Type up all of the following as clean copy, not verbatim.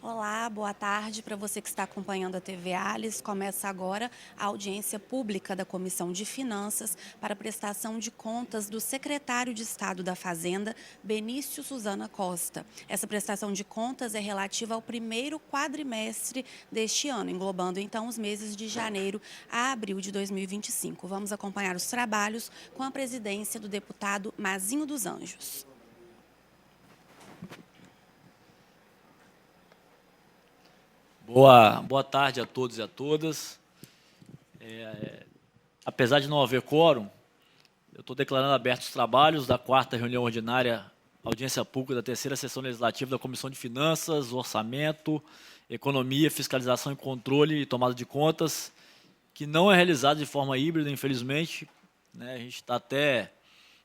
Olá, boa tarde para você que está acompanhando a TV Alice. Começa agora a audiência pública da Comissão de Finanças para prestação de contas do secretário de Estado da Fazenda, Benício Suzana Costa. Essa prestação de contas é relativa ao primeiro quadrimestre deste ano, englobando então os meses de janeiro a abril de 2025. Vamos acompanhar os trabalhos com a presidência do deputado Mazinho dos Anjos. Boa tarde a todos e a todas. Apesar de não haver quórum, eu estou declarando abertos os trabalhos da 4ª reunião ordinária, audiência pública da 3ª sessão legislativa da Comissão de Finanças, Orçamento, Economia, Fiscalização e Controle e Tomada de Contas, que não é realizada de forma híbrida, infelizmente. A gente está até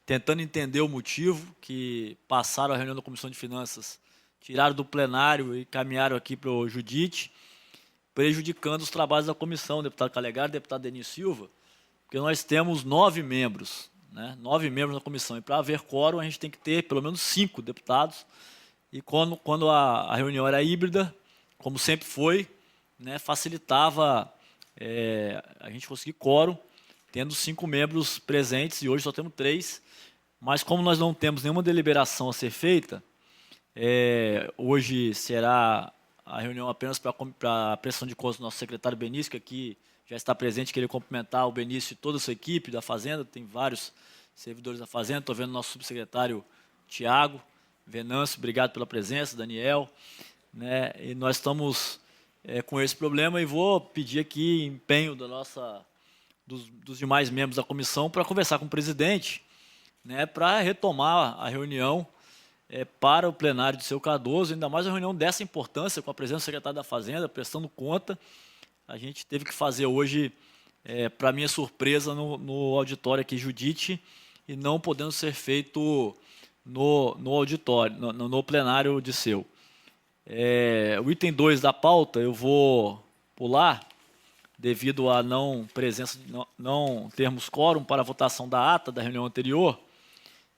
tentando entender o motivo que passaram a reunião da Comissão de Finanças, tiraram do plenário e caminharam aqui para o Judite, prejudicando os trabalhos da comissão, deputado Calegari, deputado Denis Silva, porque nós temos 9 membros, 9 membros na comissão, e para haver quórum a gente tem que ter pelo menos 5 deputados, e quando a reunião era híbrida, como sempre foi, facilitava a gente conseguir quórum, tendo 5 membros presentes, e hoje só temos 3, mas como nós não temos nenhuma deliberação a ser feita, hoje será a reunião apenas para a prestação de contas do nosso secretário Benício, que aqui já está presente, queria cumprimentar o Benício e toda a sua equipe da Fazenda, tem vários servidores da Fazenda, estou vendo o nosso subsecretário Tiago, Venâncio, obrigado pela presença, Daniel, e nós estamos com esse problema e vou pedir aqui empenho dos demais membros da comissão para conversar com o presidente, para retomar a reunião para o plenário de seu Cardoso, ainda mais uma reunião dessa importância, com a presença do secretário da Fazenda, prestando conta. A gente teve que fazer hoje, para minha surpresa, no auditório aqui Judite, e não podendo ser feito no auditório, no plenário de seu. O item 2 da pauta eu vou pular, devido a não termos quórum para a votação da ata da reunião anterior,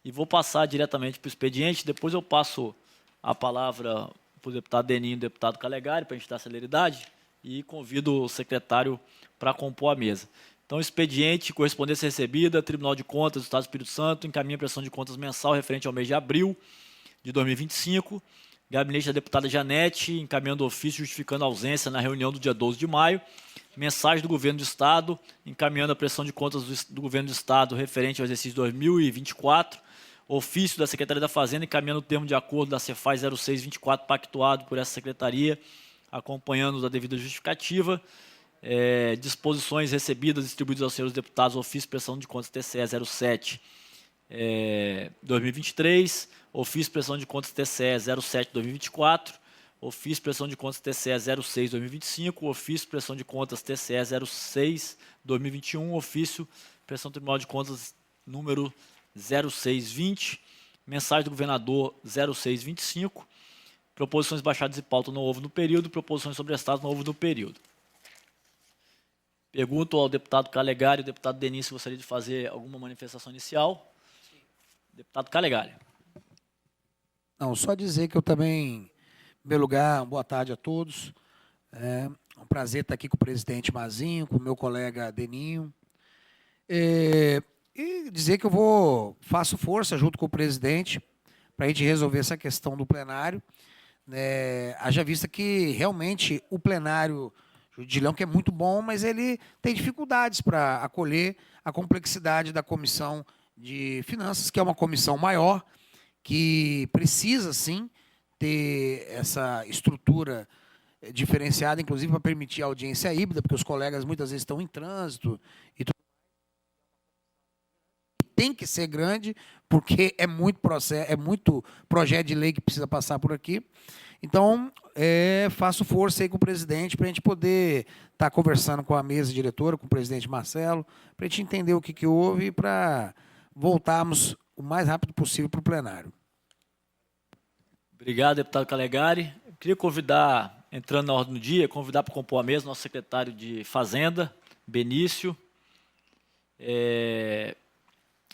e vou passar diretamente para o expediente, depois eu passo a palavra para o deputado Deninho e o deputado Calegari, para a gente dar celeridade, e convido o secretário para compor a mesa. Então, expediente, correspondência recebida, Tribunal de Contas do Estado do Espírito Santo, encaminha a prestação de contas mensal referente ao mês de abril de 2025, gabinete da deputada Janete, encaminhando ofício justificando a ausência na reunião do dia 12 de maio, mensagem do Governo do Estado, encaminhando a prestação de contas do Governo do Estado referente ao exercício 2024, ofício da Secretaria da Fazenda, encaminhando o termo de acordo da Cefaz 0624, pactuado por essa Secretaria, acompanhando da devida justificativa, disposições recebidas, distribuídas aos senhores deputados, ofício de prestação de contas TCE 07, 2023, ofício de prestação de contas TCE 07 2024, ofício de prestação de contas TCE 06 2025, ofício de prestação de contas TCE 06 2021, ofício de prestação do Tribunal de Contas número 0620, mensagem do governador 0625, proposições baixadas de pauta não houve no período, proposições sobre estado não houve no período. Pergunto ao deputado Calegari e ao deputado Denis se gostaria de fazer alguma manifestação inicial. Sim. Deputado Calegari. Não, só dizer que eu também, em primeiro lugar, boa tarde a todos. É um prazer estar aqui com o presidente Mazinho, com o meu colega Deninho. E dizer que faço força junto com o presidente para a gente resolver essa questão do plenário. Haja vista que realmente o plenário de Leão, que é muito bom, mas ele tem dificuldades para acolher a complexidade da Comissão de Finanças, que é uma comissão maior, que precisa, sim, ter essa estrutura diferenciada, inclusive para permitir a audiência híbrida, porque os colegas muitas vezes estão em trânsito e tudo. Tem que ser grande, porque é muito projeto de lei que precisa passar por aqui. Então, faço força aí com o presidente para a gente poder estar conversando com a mesa diretora, com o presidente Marcelo, para a gente entender o que houve e para voltarmos o mais rápido possível para o plenário. Obrigado, deputado Calegari. Eu queria convidar, entrando na ordem do dia, convidar para compor a mesa nosso secretário de Fazenda, Benício.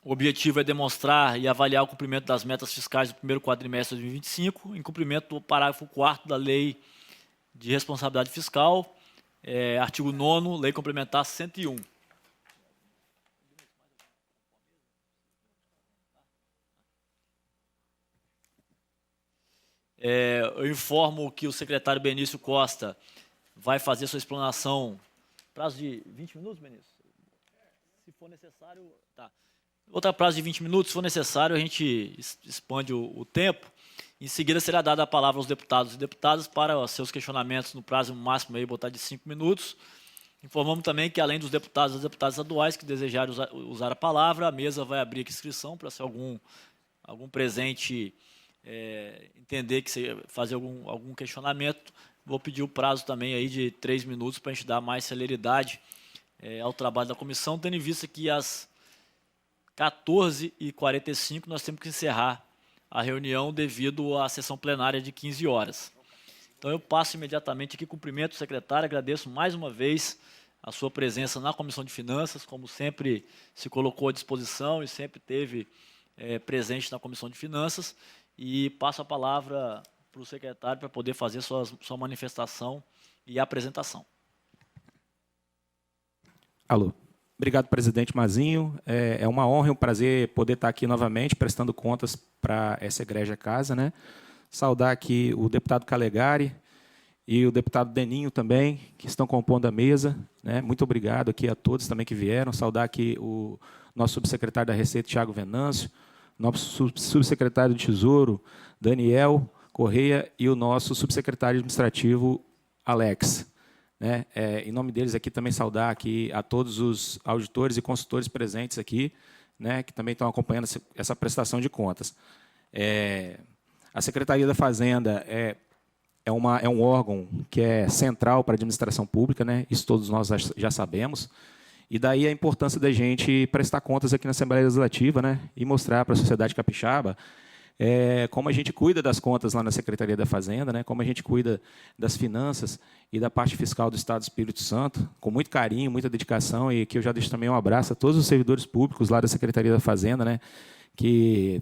O objetivo é demonstrar e avaliar o cumprimento das metas fiscais do primeiro quadrimestre de 2025, em cumprimento do parágrafo 4º da Lei de responsabilidade fiscal, artigo 9º, Lei Complementar 101. Eu informo que o secretário Benício Costa vai fazer sua explanação. Prazo de 20 minutos, Benício? Se for necessário, tá. Outra prazo de 20 minutos, se for necessário, a gente expande o tempo. Em seguida, será dada a palavra aos deputados e deputadas para seus questionamentos no prazo máximo, aí, botar de 5 minutos. Informamos também que, além dos deputados e das deputadas estaduais que desejarem usar a palavra, a mesa vai abrir aqui inscrição para se algum presente entender que você fazer algum questionamento. Vou pedir o prazo também aí de 3 minutos para a gente dar mais celeridade ao trabalho da comissão, tendo em vista que às 14h45 nós temos que encerrar a reunião devido à sessão plenária de 15 horas. Então eu passo imediatamente aqui, cumprimento o secretário, agradeço mais uma vez a sua presença na Comissão de Finanças, como sempre se colocou à disposição e sempre esteve presente na Comissão de Finanças, e passo a palavra para o secretário para poder fazer sua manifestação e apresentação. Alô. Obrigado, presidente Mazinho. É uma honra e um prazer poder estar aqui novamente, prestando contas para essa egrégia casa, né? Saudar aqui o deputado Calegari e o deputado Deninho também, que estão compondo a mesa, né? Muito obrigado aqui a todos também que vieram. Saudar aqui o nosso subsecretário da Receita, Thiago Venâncio, nosso subsecretário de Tesouro, Daniel Correia, e o nosso subsecretário administrativo, Alex. Né? Em nome deles aqui também saudar aqui a todos os auditores e consultores presentes aqui, né, que também estão acompanhando essa prestação de contas. A Secretaria da Fazenda é um órgão que é central para a administração pública, né? Isso todos nós já sabemos, e daí a importância da gente prestar contas aqui na Assembleia Legislativa, né, e mostrar para a sociedade capixaba como a gente cuida das contas lá na Secretaria da Fazenda, né, como a gente cuida das finanças e da parte fiscal do Estado do Espírito Santo, com muito carinho, muita dedicação, e que eu já deixo também um abraço a todos os servidores públicos lá da Secretaria da Fazenda, né, que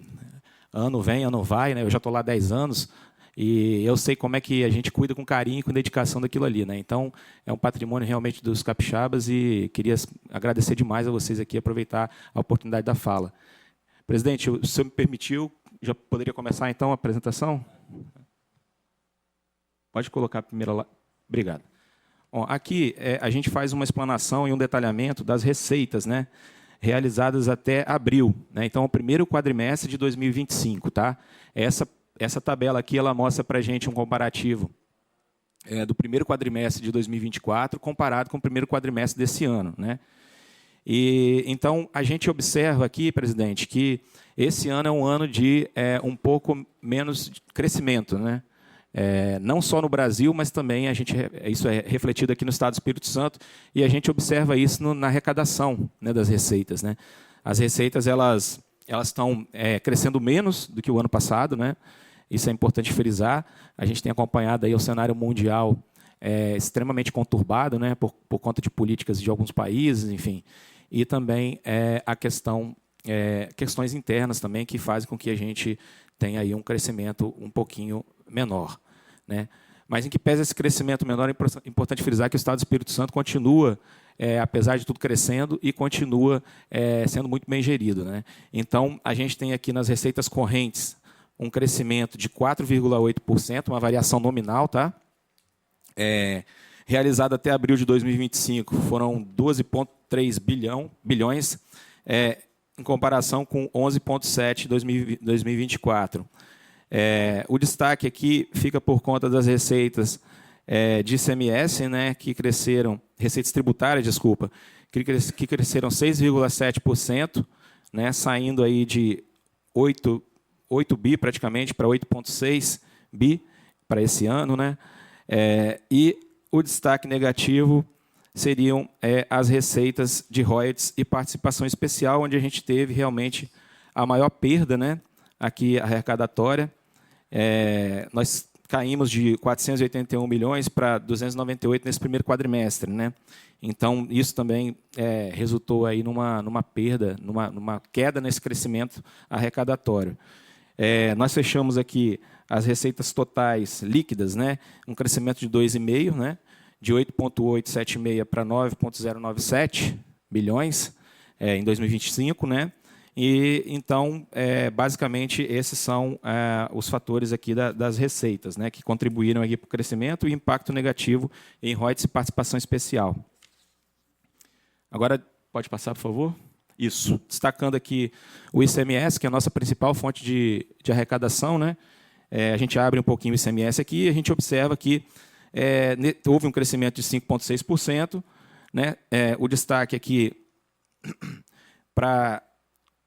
ano vem, ano vai, né, eu já estou lá há 10 anos, e eu sei como é que a gente cuida com carinho e com dedicação daquilo ali, né. Então, é um patrimônio realmente dos capixabas, e queria agradecer demais a vocês aqui, aproveitar a oportunidade da fala. Presidente, se o senhor me permitiu, já poderia começar, então, a apresentação? Pode colocar a primeira lá. Obrigado. Bom, aqui a gente faz uma explanação e um detalhamento das receitas, né, realizadas até abril, né? Então, o primeiro quadrimestre de 2025. Tá? Essa tabela aqui ela mostra para a gente um comparativo do primeiro quadrimestre de 2024 comparado com o primeiro quadrimestre desse ano, né? E, então, a gente observa aqui, presidente, que esse ano é um ano de um pouco menos de crescimento, né? Não só no Brasil, mas também isso é refletido aqui no Estado do Espírito Santo, e a gente observa isso na arrecadação, né, das receitas, né? As receitas elas estão crescendo menos do que o ano passado, né? Isso é importante frisar. A gente tem acompanhado aí o cenário mundial extremamente conturbado, né, por conta de políticas de alguns países, enfim, e também questões internas também que fazem com que a gente tenha aí um crescimento um pouquinho menor, né? Mas em que pese esse crescimento menor, é importante frisar que o Estado do Espírito Santo continua, apesar de tudo, crescendo e continua sendo muito bem gerido, né? Então, a gente tem aqui nas receitas correntes um crescimento de 4,8%, uma variação nominal, tá? Realizado até abril de 2025, foram 12,3 bilhões, em comparação com 11,7 em 2024. O destaque aqui fica por conta das receitas de ICMS, né, que cresceram, receitas tributárias, desculpa, que cresceram 6,7%, né, saindo aí de 8 bi praticamente para 8,6 bi para esse ano, né? E o destaque negativo seriam as receitas de royalties e participação especial, onde a gente teve realmente a maior perda, né, aqui arrecadatória. Nós caímos de 481 milhões para 298 nesse primeiro quadrimestre, né? Então, isso também resultou aí numa perda, numa queda nesse crescimento arrecadatório. Nós fechamos aqui as receitas totais líquidas, né, um crescimento de 2,5%, né, de 8,876 para 9,097 bilhões em 2025, né? E então, basicamente, esses são os fatores aqui das receitas, né, que contribuíram aqui para o crescimento e impacto negativo em royalties e participação especial. Agora, pode passar, por favor? Isso. Destacando aqui o ICMS, que é a nossa principal fonte de arrecadação, né? A gente abre um pouquinho o ICMS aqui e a gente observa que houve um crescimento de 5,6%. Né? O destaque aqui para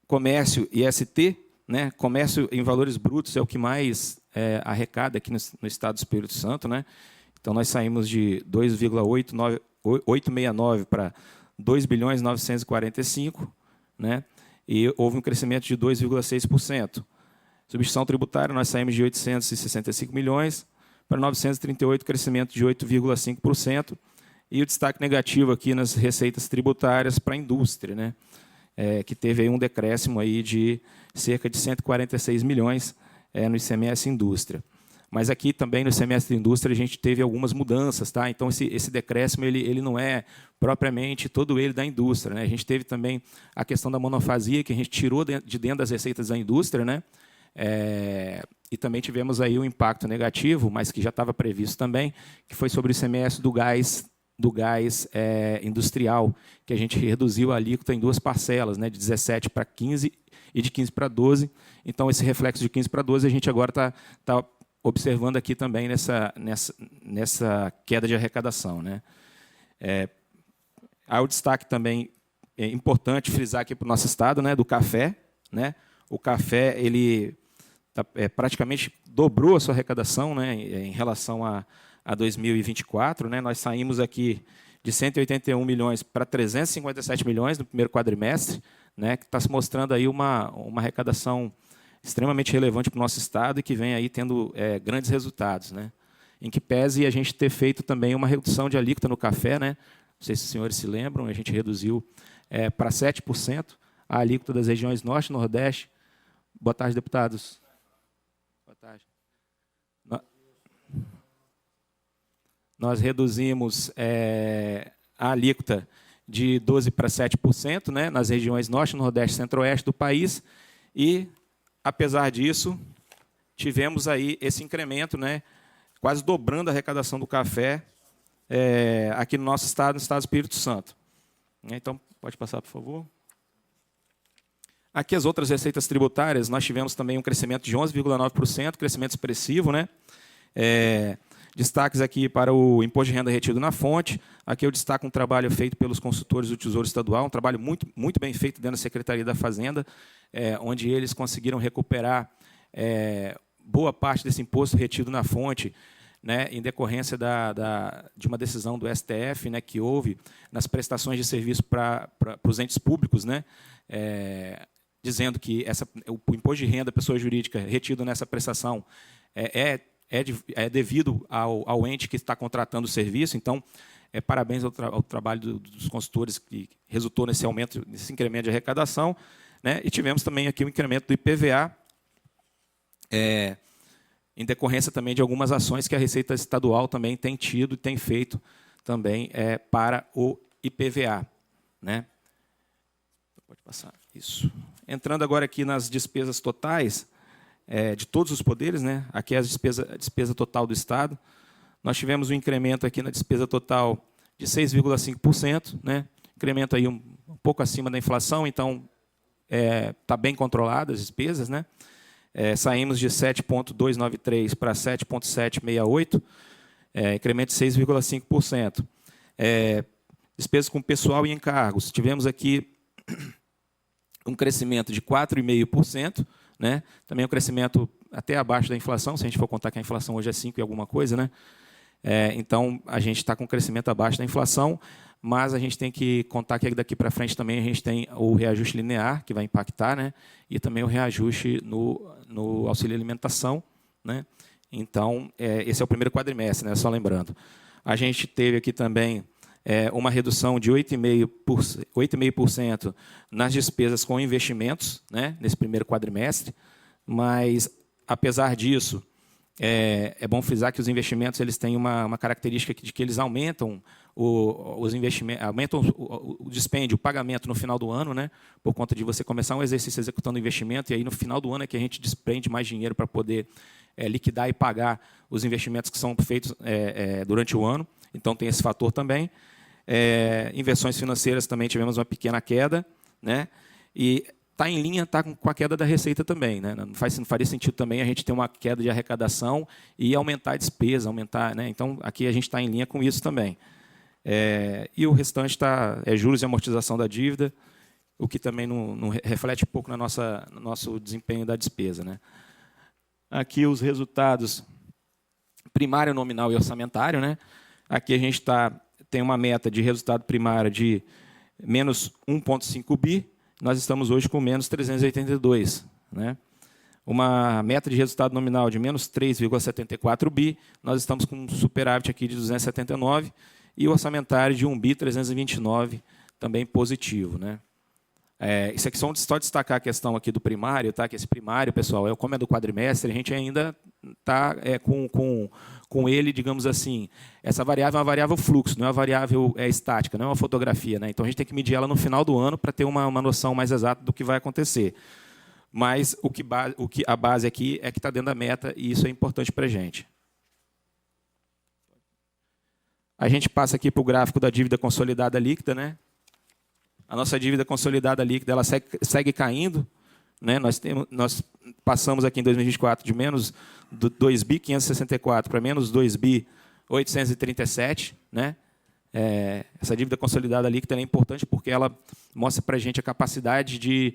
comércio e ST, né? Comércio em valores brutos é o que mais arrecada aqui no Estado do Espírito Santo. Né? Então, nós saímos de 2,869 para 2,945, né? E houve um crescimento de 2,6%. Substituição tributária, nós saímos de 865 milhões para 938, crescimento de 8,5%. E o destaque negativo aqui nas receitas tributárias para a indústria, né? Que teve aí um decréscimo aí de cerca de 146 milhões no ICMS Indústria. Mas aqui também no ICMS da Indústria a gente teve algumas mudanças. Tá? Então, esse decréscimo ele não é propriamente todo ele da indústria. Né? A gente teve também a questão da monofasia, que a gente tirou de dentro das receitas da indústria, né? E também tivemos aí um impacto negativo, mas que já estava previsto também, que foi sobre o ICMS do gás industrial, que a gente reduziu a alíquota em duas parcelas, né, de 17 para 15 e de 15 para 12. Então, esse reflexo de 15 para 12 a gente agora está observando aqui também nessa queda de arrecadação. Né. Há o destaque também, importante frisar aqui para o nosso estado, né, do café. Né. O café ele praticamente dobrou a sua arrecadação, né, em relação a 2024, né, nós saímos aqui de 181 milhões para 357 milhões no primeiro quadrimestre, né, que está se mostrando aí uma arrecadação extremamente relevante para o nosso estado e que vem aí tendo grandes resultados. Né, em que pese a gente ter feito também uma redução de alíquota no café, né, não sei se os senhores se lembram, a gente reduziu para 7% a alíquota das regiões Norte e Nordeste. Boa tarde, deputados. Boa tarde. Nós reduzimos a alíquota de 12% para 7%, né, nas regiões Norte, Nordeste e Centro-Oeste do país. E, apesar disso, tivemos aí esse incremento, né, quase dobrando a arrecadação do café aqui no nosso estado, no estado do Espírito Santo. Então, pode passar, por favor. Aqui as outras receitas tributárias, nós tivemos também um crescimento de 11,9%, crescimento expressivo, né? Destaques aqui para o imposto de renda retido na fonte. Aqui eu destaco um trabalho feito pelos consultores do Tesouro Estadual, um trabalho muito, muito bem feito dentro da Secretaria da Fazenda, onde eles conseguiram recuperar boa parte desse imposto retido na fonte, né, em decorrência de uma decisão do STF, né, que houve nas prestações de serviço para os entes públicos, né, dizendo que o imposto de renda da pessoa jurídica retido nessa prestação é devido ao ente que está contratando o serviço. Então, parabéns ao trabalho dos consultores que resultou nesse aumento, nesse incremento de arrecadação. Né? E tivemos também aqui o incremento do IPVA, em decorrência também de algumas ações que a Receita Estadual também tem tido e tem feito também para o IPVA. Né? Pode passar. Isso. Entrando agora aqui nas despesas totais, de todos os poderes, né? Aqui é a despesa total do Estado. Nós tivemos um incremento aqui na despesa total de 6,5%, né? Incremento aí um pouco acima da inflação, então está bem controlado as despesas, né? Saímos de 7,293 para 7,768, incremento de 6,5%. Despesas com pessoal e encargos, tivemos aqui um crescimento de 4,5%, né? Também um crescimento até abaixo da inflação, se a gente for contar que a inflação hoje é 5 e alguma coisa, né? Então, a gente está com um crescimento abaixo da inflação, mas a gente tem que contar que daqui para frente também a gente tem o reajuste linear, que vai impactar, né? E também o reajuste no auxílio alimentação. Né? Então, esse é o primeiro quadrimestre, né? Só lembrando. A gente teve aqui também uma redução de 8,5% nas despesas com investimentos, né? Nesse primeiro quadrimestre, mas, apesar disso, é bom frisar que os investimentos eles têm uma característica de que eles aumentam os investimentos, aumentam o dispêndio, o pagamento no final do ano, né? Por conta de você começar um exercício executando investimento, e aí no final do ano é que a gente desprende mais dinheiro para poder liquidar e pagar os investimentos que são feitos durante o ano. Então, tem esse fator também. Inversões financeiras também tivemos uma pequena queda, né? E está em linha com a queda da receita também, né? Não faria sentido também a gente ter uma queda de arrecadação e aumentar a despesa, né? Então, aqui a gente está em linha com isso também. E o restante é juros e amortização da dívida, o que também não reflete um pouco no nosso desempenho da despesa, né? Aqui os resultados primário, nominal e orçamentário, né? Aqui a gente tem uma meta de resultado primário de menos 1,5 bi, nós estamos hoje com menos 382. Né? Uma meta de resultado nominal de menos 3,74 bi, nós estamos com um superávit aqui de 279, e o orçamentário de 1 bi 329, também positivo. Né? Isso aqui só destacar a questão aqui do primário, tá? Que esse primário, pessoal, como é do quadrimestre, a gente ainda está com ele, digamos assim, essa variável é uma variável fluxo, não é uma variável estática, não é uma fotografia. Né? Então, a gente tem que medir ela no final do ano para ter uma noção mais exata do que vai acontecer. Mas a base aqui é que está dentro da meta, e isso é importante para a gente. A gente passa aqui para o gráfico da dívida consolidada líquida. Né? A nossa dívida consolidada líquida ela segue caindo. Né? Nós passamos aqui em 2024 de menos 2.564 para menos 2.837. Né? Essa dívida consolidada líquida é importante porque ela mostra para a gente a capacidade de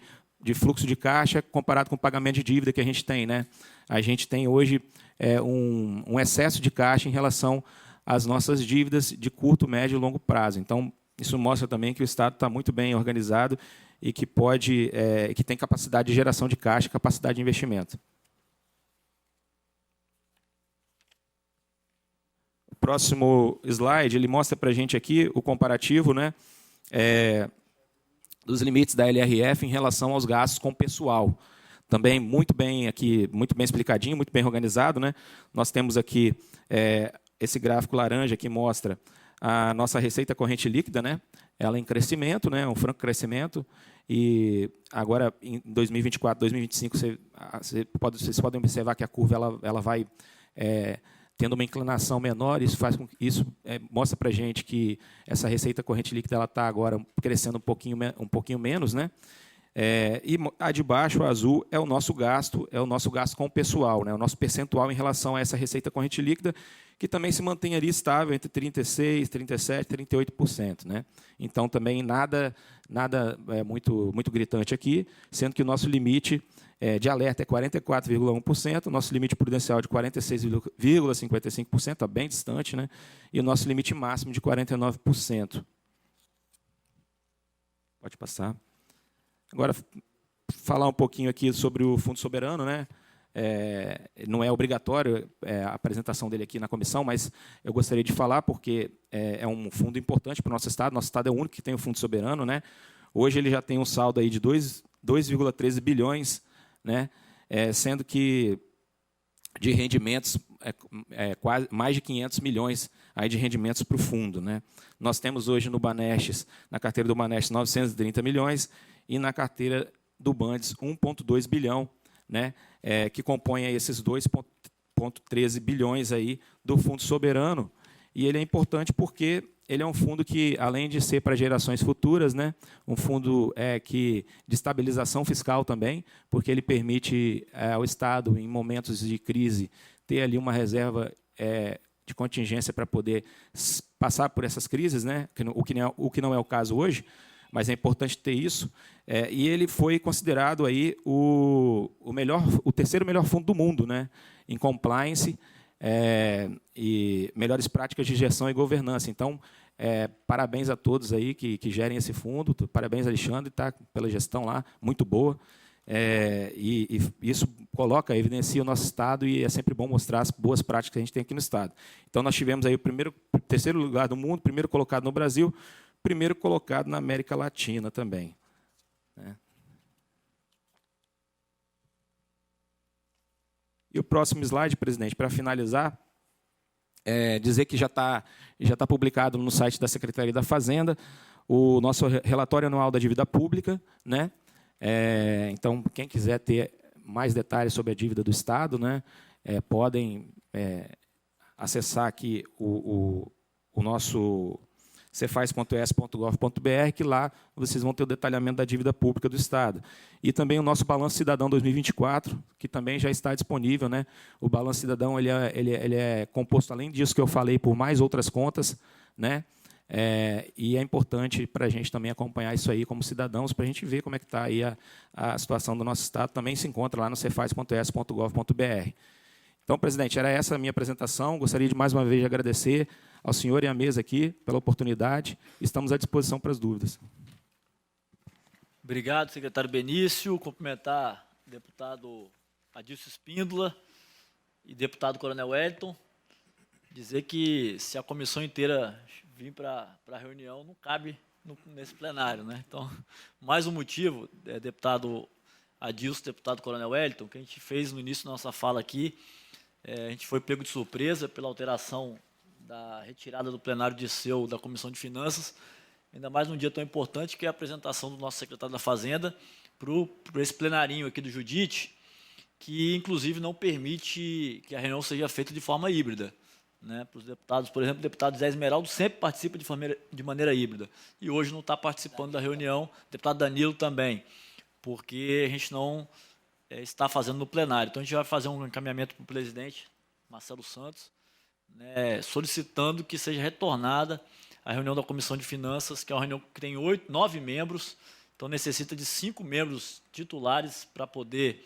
fluxo de caixa comparado com o pagamento de dívida que a gente tem. Né? A gente tem hoje um excesso de caixa em relação às nossas dívidas de curto, médio e longo prazo. Então, isso mostra também que o Estado está muito bem organizado e que que tem capacidade de geração de caixa, capacidade de investimento. O próximo slide ele mostra para a gente aqui o comparativo, né, dos limites da LRF em relação aos gastos com pessoal. Também muito bem explicadinho, muito bem organizado. Né? Nós temos aqui esse gráfico laranja que mostra a nossa receita corrente líquida, né? Ela em crescimento, né? Um franco crescimento. E agora, em 2024, 2025, vocês podem observar que a curva ela vai tendo uma inclinação menor. Isso mostra para a gente que essa receita corrente líquida está agora crescendo um pouquinho menos, né? E a de baixo, o azul, é o nosso gasto com o pessoal, né? O nosso percentual em relação a essa receita corrente líquida, que também se mantém ali estável entre 36%, 37%, 38%. Né? Então, também nada muito gritante aqui, sendo que o nosso limite de alerta é 44,1%, o nosso limite prudencial de 46,55%, está bem distante, né? E o nosso limite máximo de 49%. Pode passar. Agora, falar um pouquinho aqui sobre o Fundo Soberano. Né? Não é obrigatório a apresentação dele aqui na comissão, mas eu gostaria de falar porque é um fundo importante para o nosso Estado. Nosso Estado é o único que tem o Fundo Soberano. Né? Hoje ele já tem um saldo aí de 2,13 bilhões, né? Sendo que de rendimentos, quase mais de 500 milhões aí de rendimentos para o fundo. Né? Nós temos hoje no Banestes, na carteira do Banestes, 930 milhões, e na carteira do Bandes, 1,2 bilhão, né, que compõe aí esses 2,13 bilhões aí do Fundo Soberano. E ele é importante porque ele é um fundo que, além de ser para gerações futuras, né, um fundo de estabilização fiscal também, porque ele permite ao Estado, em momentos de crise, ter ali uma reserva de contingência para poder passar por essas crises, né, o que não é o caso hoje, mas é importante ter isso. E ele foi considerado aí o terceiro melhor fundo do mundo, né, em compliance e melhores práticas de gestão e governança. Então, parabéns a todos aí que gerem esse fundo. Parabéns, Alexandre, tá, pela gestão lá, muito boa. E isso evidencia o nosso Estado, e é sempre bom mostrar as boas práticas que a gente tem aqui no Estado. Então, nós tivemos aí o terceiro lugar do mundo, primeiro colocado no Brasil, primeiro colocado na América Latina também. Né? E o próximo slide, presidente, para finalizar, dizer que já tá publicado no site da Secretaria da Fazenda o nosso relatório anual da dívida pública, né? Então, quem quiser ter mais detalhes sobre a dívida do Estado, né, podem acessar aqui o nosso cefaz.es.gov.br, que lá vocês vão ter o detalhamento da dívida pública do Estado. E também o nosso Balanço Cidadão 2024, que também já está disponível, né? O Balanço Cidadão ele é composto, além disso que eu falei, por mais outras contas, né? E é importante para a gente também acompanhar isso aí como cidadãos, para a gente ver como é que está aí a situação do nosso Estado. Também se encontra lá no cefaz.es.gov.br. Então, presidente, era essa a minha apresentação. Gostaria de, mais uma vez, de agradecer ao senhor e à mesa aqui pela oportunidade. Estamos à disposição para as dúvidas. Obrigado, secretário Benício. Cumprimentar o deputado Adilson Espíndola e deputado Coronel Wellington. Dizer que se a comissão inteira vir para a reunião, não cabe nesse plenário, né? Então, mais um motivo, deputado Adilson, deputado Coronel Wellington, que a gente fez no início da nossa fala aqui, a gente foi pego de surpresa pela alteração da retirada do plenário de seu da Comissão de Finanças, ainda mais num dia tão importante que é a apresentação do nosso secretário da Fazenda para esse plenarinho aqui do Judite, que, inclusive, não permite que a reunião seja feita de forma híbrida. Né, para os deputados, por exemplo, o deputado Zé Esmeraldo sempre participa de maneira híbrida, e hoje não está participando da reunião, o deputado Danilo também, porque a gente não está fazendo no plenário. Então, a gente vai fazer um encaminhamento para o presidente, Marcelo Santos, né, solicitando que seja retornada a reunião da Comissão de Finanças, que é uma reunião que tem 9 membros, então necessita de 5 membros titulares para poder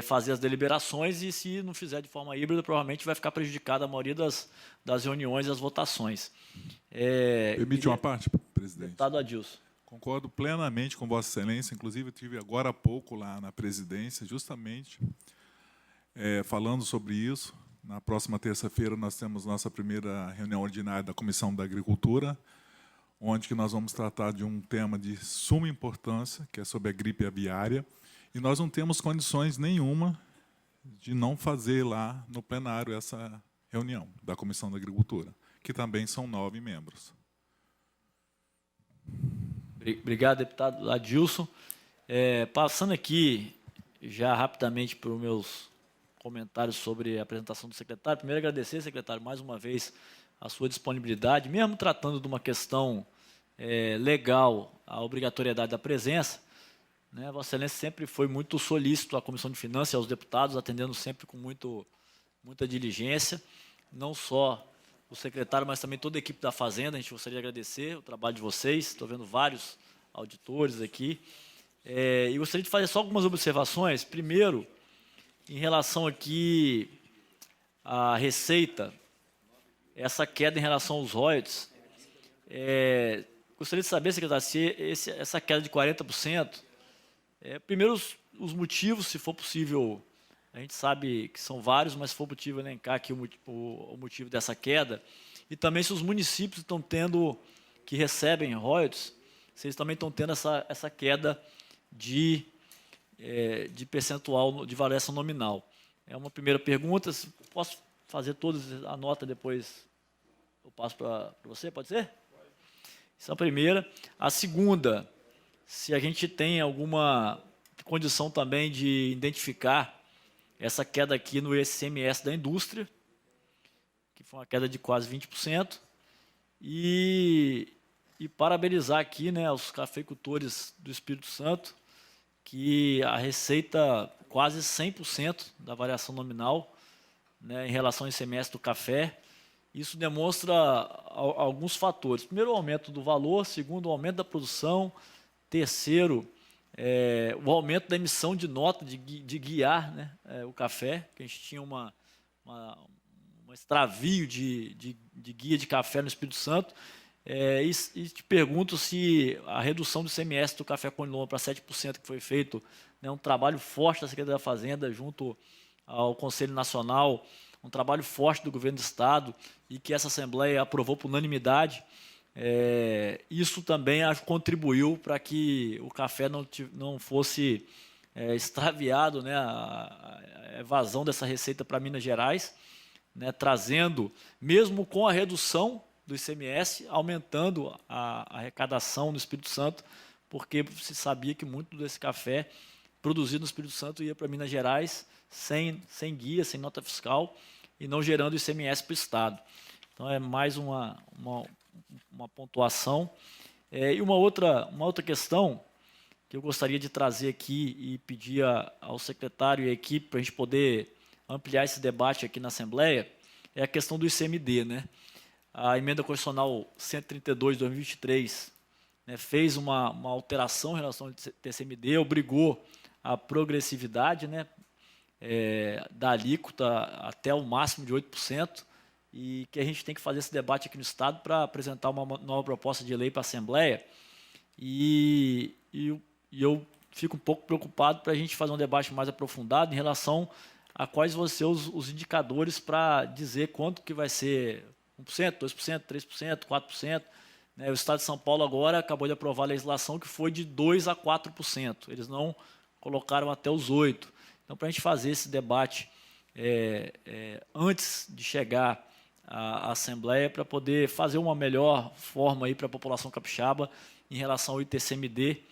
fazer as deliberações, e se não fizer de forma híbrida, provavelmente vai ficar prejudicada a maioria das reuniões e as votações. Permite uma parte, presidente? Deputado Adilson. Concordo plenamente com Vossa Excelência. Inclusive, eu estive agora há pouco lá na presidência, justamente falando sobre isso. Na próxima terça-feira, nós temos nossa primeira reunião ordinária da Comissão da Agricultura, onde que nós vamos tratar de um tema de suma importância, que é sobre a gripe aviária. E nós não temos condições nenhuma de não fazer lá no plenário essa reunião da Comissão da Agricultura, que também são 9 membros. Obrigado, deputado Adilson. Passando aqui já rapidamente para os meus comentários sobre a apresentação do secretário. Primeiro, agradecer, secretário, mais uma vez a sua disponibilidade, mesmo tratando de uma questão legal, a obrigatoriedade da presença. Né, Vossa Excelência sempre foi muito solícito à Comissão de Finanças e aos deputados, atendendo sempre com muita diligência, não só o secretário, mas também toda a equipe da Fazenda. A gente gostaria de agradecer o trabalho de vocês, estou vendo vários auditores aqui, e gostaria de fazer só algumas observações. Primeiro, em relação aqui à receita, essa queda em relação aos royalties, gostaria de saber, secretário, se essa queda de 40%, primeiro, os motivos, se for possível, a gente sabe que são vários, mas se for possível elencar aqui o motivo dessa queda, e também se os municípios estão tendo, que recebem royalties, se eles também estão tendo essa queda de percentual de variação nominal. É uma primeira pergunta, posso fazer todas, a nota depois eu passo para você, pode ser? Essa é a primeira. A segunda, se a gente tem alguma condição também de identificar essa queda aqui no ICMS da indústria, que foi uma queda de quase 20%, e parabenizar aqui, né, os cafeicultores do Espírito Santo, que a receita quase 100% da variação nominal, né, em relação ao ICMS do café. Isso demonstra alguns fatores. Primeiro, o aumento do valor. Segundo, o aumento da produção. Terceiro, o aumento da emissão de nota de guiar, né, o café, que a gente tinha um extravio de guia de café no Espírito Santo. E te pergunto se a redução do ICMS do café com loma para 7%, que foi feito, né, um trabalho forte da Secretaria da Fazenda junto ao Conselho Nacional, um trabalho forte do Governo do Estado, e que essa Assembleia aprovou por unanimidade. Isso também contribuiu para que o café não fosse extraviado, né, a evasão dessa receita para Minas Gerais, né, trazendo, mesmo com a redução do ICMS, aumentando a arrecadação no Espírito Santo, porque se sabia que muito desse café produzido no Espírito Santo ia para Minas Gerais sem guia, sem nota fiscal e não gerando ICMS para o Estado. Então, é mais uma pontuação. E uma outra questão que eu gostaria de trazer aqui e pedir ao secretário e à equipe para a gente poder ampliar esse debate aqui na Assembleia é a questão do ICMD, né? A emenda constitucional 132 de 2023, né, fez uma alteração em relação ao TCMD, obrigou a progressividade, né, da alíquota até o máximo de 8%, e que a gente tem que fazer esse debate aqui no Estado para apresentar uma nova proposta de lei para a Assembleia. E eu fico um pouco preocupado para a gente fazer um debate mais aprofundado em relação a quais vão ser os indicadores para dizer quanto que vai ser 1%, 2%, 3%, 4%. Né? O Estado de São Paulo agora acabou de aprovar a legislação que foi de 2% a 4%. Eles não colocaram até os 8%. Então, para a gente fazer esse debate antes de chegar à Assembleia, para poder fazer uma melhor forma para a população capixaba em relação ao ITCMD,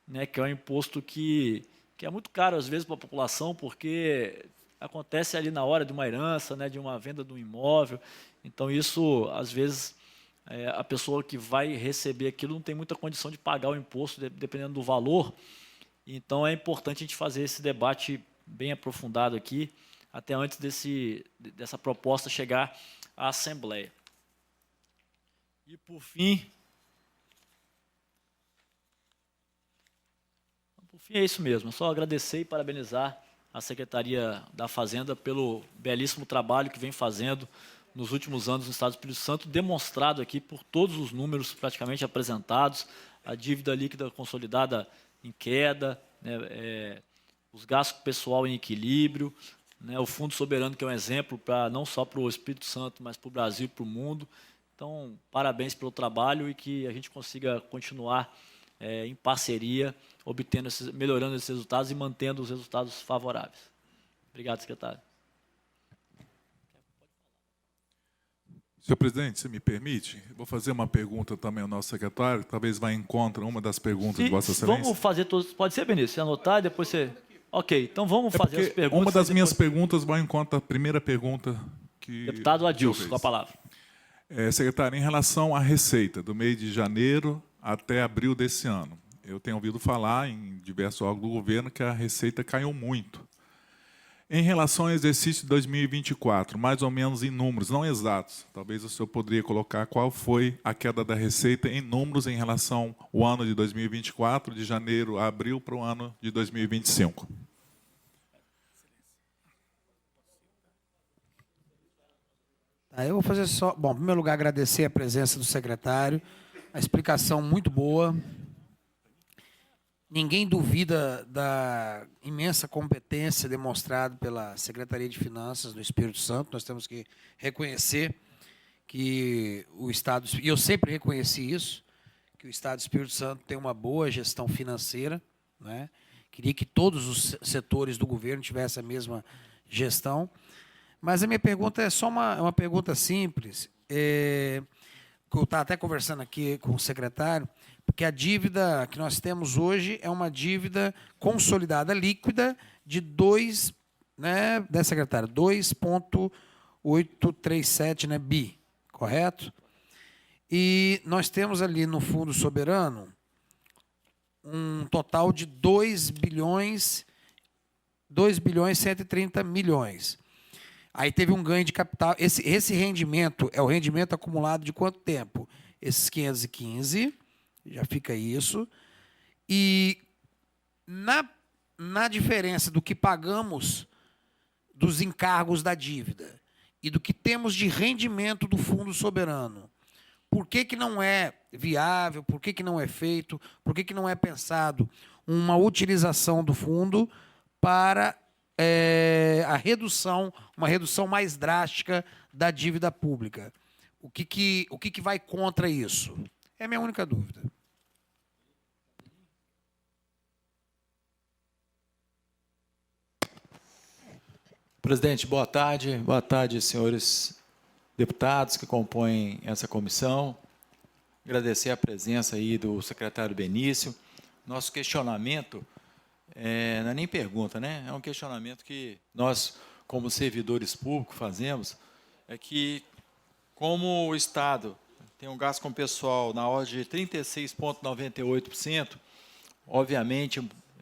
né, que é um imposto que é muito caro, às vezes, para a população, porque acontece ali na hora de uma herança, né, de uma venda de um imóvel. Então, isso, às vezes, a pessoa que vai receber aquilo não tem muita condição de pagar o imposto, dependendo do valor. Então, é importante a gente fazer esse debate bem aprofundado aqui, até antes dessa proposta chegar à Assembleia. E, por fim, é isso mesmo. É só agradecer e parabenizar a Secretaria da Fazenda pelo belíssimo trabalho que vem fazendo nos últimos anos no Estado do Espírito Santo, demonstrado aqui por todos os números praticamente apresentados, a dívida líquida consolidada em queda, né, os gastos pessoal em equilíbrio, né, o Fundo Soberano, que é um exemplo não só para o Espírito Santo, mas para o Brasil e para o mundo. Então, parabéns pelo trabalho e que a gente consiga continuar em parceria, melhorando esses resultados e mantendo os resultados favoráveis. Obrigado, secretário. Senhor presidente, se me permite, vou fazer uma pergunta também ao nosso secretário, que talvez vá em contra uma das perguntas de Vossa Excelência. Vamos fazer todos. Pode ser, Benício? Você anotar e depois você. Ok, então vamos fazer as perguntas. Uma das minhas perguntas vai em contra a primeira pergunta que. Deputado Adilson, com a palavra. Secretário, em relação à receita do mês de janeiro até abril desse ano, eu tenho ouvido falar em diversos órgãos do governo que a receita caiu muito. Em relação ao exercício de 2024, mais ou menos em números, não exatos, talvez o senhor poderia colocar qual foi a queda da receita em números em relação ao ano de 2024, de janeiro a abril, para o ano de 2025. Eu vou fazer só... Bom, em primeiro lugar, agradecer a presença do secretário, a explicação muito boa. Ninguém duvida da imensa competência demonstrada pela Secretaria de Finanças do Espírito Santo. Nós temos que reconhecer que o Estado, e eu sempre reconheci isso, que o Estado do Espírito Santo tem uma boa gestão financeira, né? Queria que todos os setores do governo tivessem a mesma gestão. Mas a minha pergunta é só uma pergunta simples, que eu estava até conversando aqui com o secretário, porque a dívida que nós temos hoje é uma dívida consolidada líquida de 2, né, secretário? 2,837, né, bi, correto? E nós temos ali no Fundo Soberano um total de 2 bilhões 130 milhões. Aí teve um ganho de capital. Esse rendimento é o rendimento acumulado de quanto tempo? Esses 515, já fica isso. E na diferença do que pagamos dos encargos da dívida e do que temos de rendimento do Fundo Soberano, por que não é viável, por que não é feito, por que não é pensado uma utilização do fundo para uma redução mais drástica da dívida pública? O que vai contra isso? É a minha única dúvida. Presidente, boa tarde. Boa tarde, senhores deputados que compõem essa comissão. Agradecer a presença aí do secretário Benício. Nosso questionamento não é nem pergunta, né? É um questionamento que nós, como servidores públicos, fazemos, é que, como o Estado tem um gasto com pessoal na ordem de 36,98%, obviamente,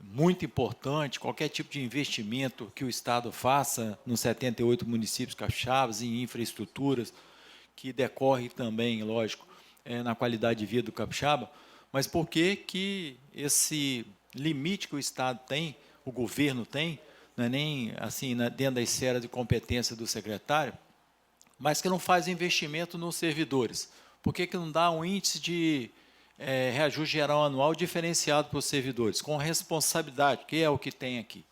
muito importante, qualquer tipo de investimento que o Estado faça nos 78 municípios capixabas, em infraestruturas, que decorre também, lógico, na qualidade de vida do capixaba, mas por que esse limite que o Estado tem, o governo tem, não é nem assim dentro da esfera de competência do secretário, mas que não faz investimento nos servidores? Por que não dá um índice de reajuste geral anual diferenciado para os servidores, com responsabilidade, que é o que tem aqui?